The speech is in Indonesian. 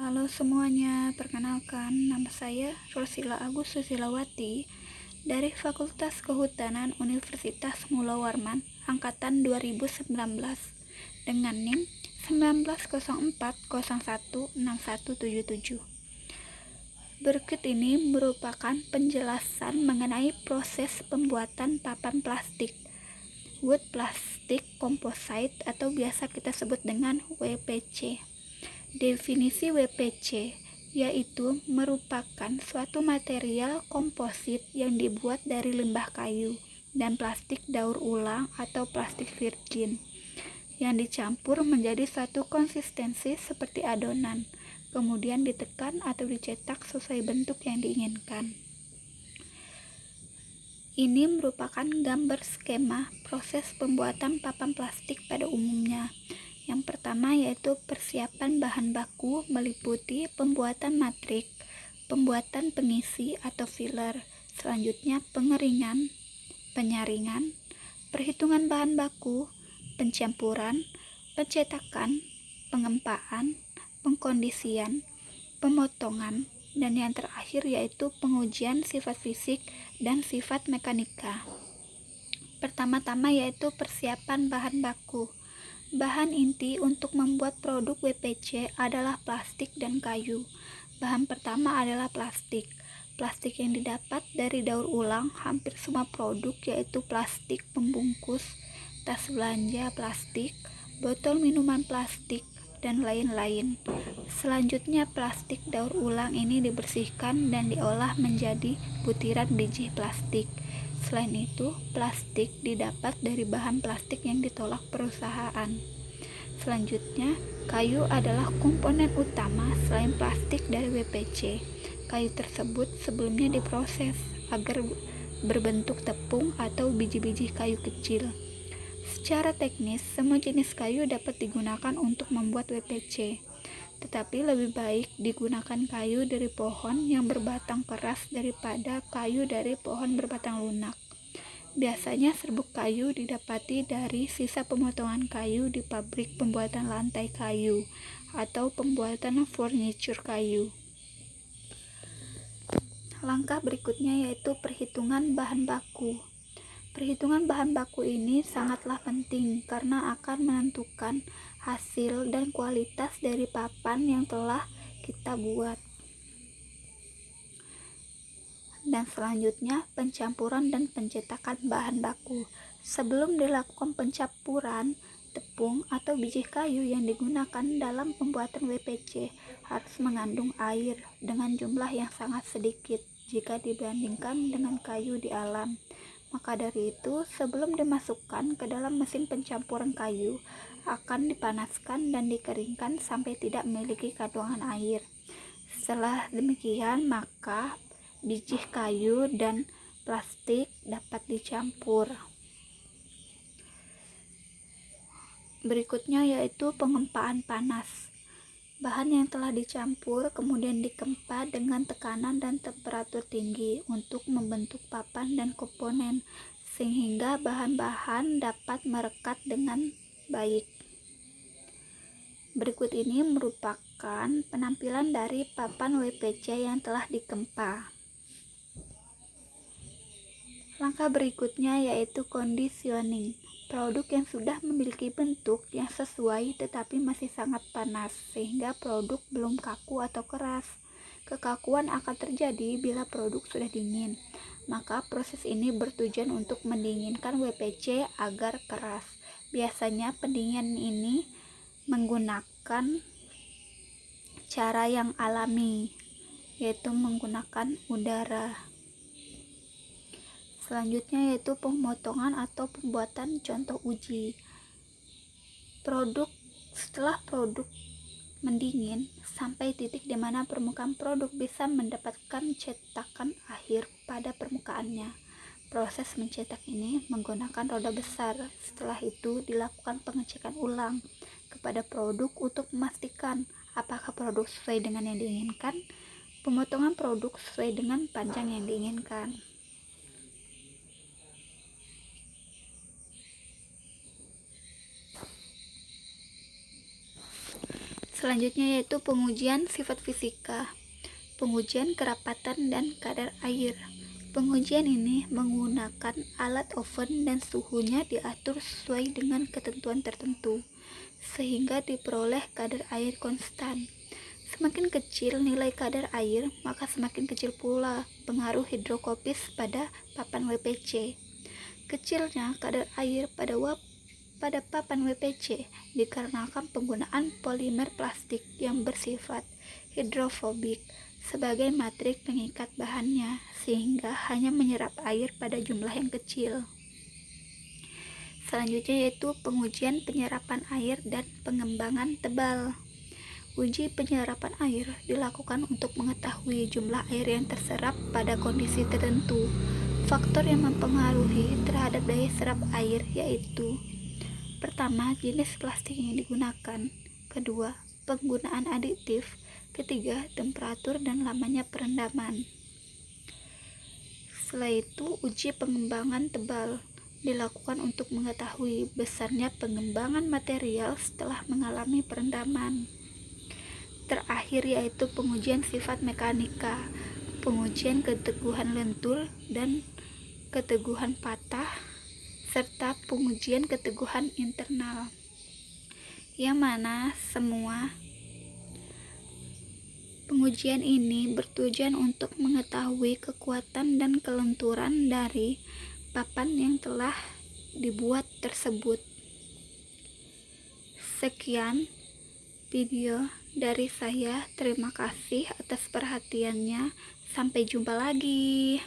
Halo semuanya, perkenalkan nama saya Rosila Agus Susilawati dari Fakultas Kehutanan Universitas Mula Warman Angkatan 2019 dengan NIM 1904016177. Berikut ini merupakan penjelasan mengenai proses pembuatan papan plastik wood plastic composite atau biasa kita sebut dengan WPC. Definisi WPC yaitu merupakan suatu material komposit yang dibuat dari limbah kayu dan plastik daur ulang atau plastik virgin yang dicampur menjadi suatu konsistensi seperti adonan, kemudian ditekan atau dicetak sesuai bentuk yang diinginkan. Ini merupakan gambar skema proses pembuatan papan plastik pada umumnya. Yang pertama yaitu persiapan bahan baku meliputi pembuatan matrik, pembuatan pengisi atau filler, selanjutnya pengeringan, penyaringan, perhitungan bahan baku, pencampuran, pencetakan, pengempaan, pengkondisian, pemotongan, dan yang terakhir yaitu pengujian sifat fisik dan sifat mekanika. Pertama-tama yaitu persiapan bahan baku. Bahan inti untuk membuat produk WPC adalah plastik dan kayu. Bahan pertama adalah plastik. Plastik yang didapat dari daur ulang hampir semua produk yaitu plastik pembungkus, tas belanja plastik, botol minuman plastik, dan lain-lain. Selanjutnya plastik daur ulang ini dibersihkan dan diolah menjadi butiran biji plastik. Selain itu, plastik didapat dari bahan plastik yang ditolak perusahaan. Selanjutnya, kayu adalah komponen utama selain plastik dari WPC. Kayu tersebut sebelumnya diproses agar berbentuk tepung atau biji-biji kayu kecil. Secara teknis, semua jenis kayu dapat digunakan untuk membuat WPC. Tetapi lebih baik digunakan kayu dari pohon yang berbatang keras daripada kayu dari pohon berbatang lunak. Biasanya serbuk kayu didapati dari sisa pemotongan kayu di pabrik pembuatan lantai kayu atau pembuatan furniture kayu. Langkah berikutnya yaitu perhitungan bahan baku. Perhitungan bahan baku ini sangatlah penting karena akan menentukan hasil dan kualitas dari papan yang telah kita buat. Dan selanjutnya pencampuran dan pencetakan bahan baku. Sebelum dilakukan pencampuran, tepung atau biji kayu yang digunakan dalam pembuatan WPC harus mengandung air dengan jumlah yang sangat sedikit jika dibandingkan dengan kayu di alam. Maka dari itu, sebelum dimasukkan ke dalam mesin pencampuran kayu, akan dipanaskan dan dikeringkan sampai tidak memiliki kandungan air. Setelah demikian, maka biji kayu dan plastik dapat dicampur. Berikutnya yaitu pengempaan panas. Bahan yang telah dicampur kemudian dikempa dengan tekanan dan temperatur tinggi untuk membentuk papan dan komponen sehingga bahan-bahan dapat merekat dengan baik. Berikut ini merupakan penampilan dari papan WPC yang telah dikempa. Langkah berikutnya yaitu conditioning. Produk yang sudah memiliki bentuk yang sesuai tetapi masih sangat panas sehingga produk belum kaku atau keras. Kekakuan akan terjadi bila produk sudah dingin. Maka proses ini bertujuan untuk mendinginkan WPC agar keras. Biasanya pendinginan ini menggunakan cara yang alami, yaitu menggunakan udara. Selanjutnya yaitu pemotongan atau pembuatan contoh uji. Setelah produk mendingin sampai titik di mana permukaan produk bisa mendapatkan cetakan akhir pada permukaannya. Proses mencetak ini menggunakan roda besar. Setelah itu dilakukan pengecekan ulang kepada produk untuk memastikan apakah produk sesuai dengan yang diinginkan. Pemotongan produk sesuai dengan panjang yang diinginkan. Selanjutnya yaitu pengujian sifat fisika, pengujian kerapatan dan kadar air. Pengujian ini menggunakan alat oven dan suhunya diatur sesuai dengan ketentuan tertentu, sehingga diperoleh kadar air konstan. Semakin kecil nilai kadar air, maka semakin kecil pula pengaruh hidrokopis pada papan WPC. Kecilnya kadar air pada papan WPC dikarenakan penggunaan polimer plastik yang bersifat hidrofobik sebagai matrik pengikat bahannya, sehingga hanya menyerap air pada jumlah yang kecil. Selanjutnya yaitu pengujian penyerapan air dan pengembangan tebal. Uji penyerapan air dilakukan untuk mengetahui jumlah air yang terserap pada kondisi tertentu. Faktor yang mempengaruhi terhadap daya serap air yaitu: pertama, jenis plastik yang digunakan, kedua, penggunaan aditif, ketiga, temperatur dan lamanya perendaman. Setelah itu, uji pengembangan tebal dilakukan untuk mengetahui besarnya pengembangan material setelah mengalami perendaman. Terakhir yaitu pengujian sifat mekanika, pengujian keteguhan lentur dan keteguhan patah, serta pengujian keteguhan internal, yang mana semua pengujian ini bertujuan untuk mengetahui kekuatan dan kelenturan dari papan yang telah dibuat tersebut. Sekian video dari saya, terima kasih atas perhatiannya. Sampai jumpa lagi.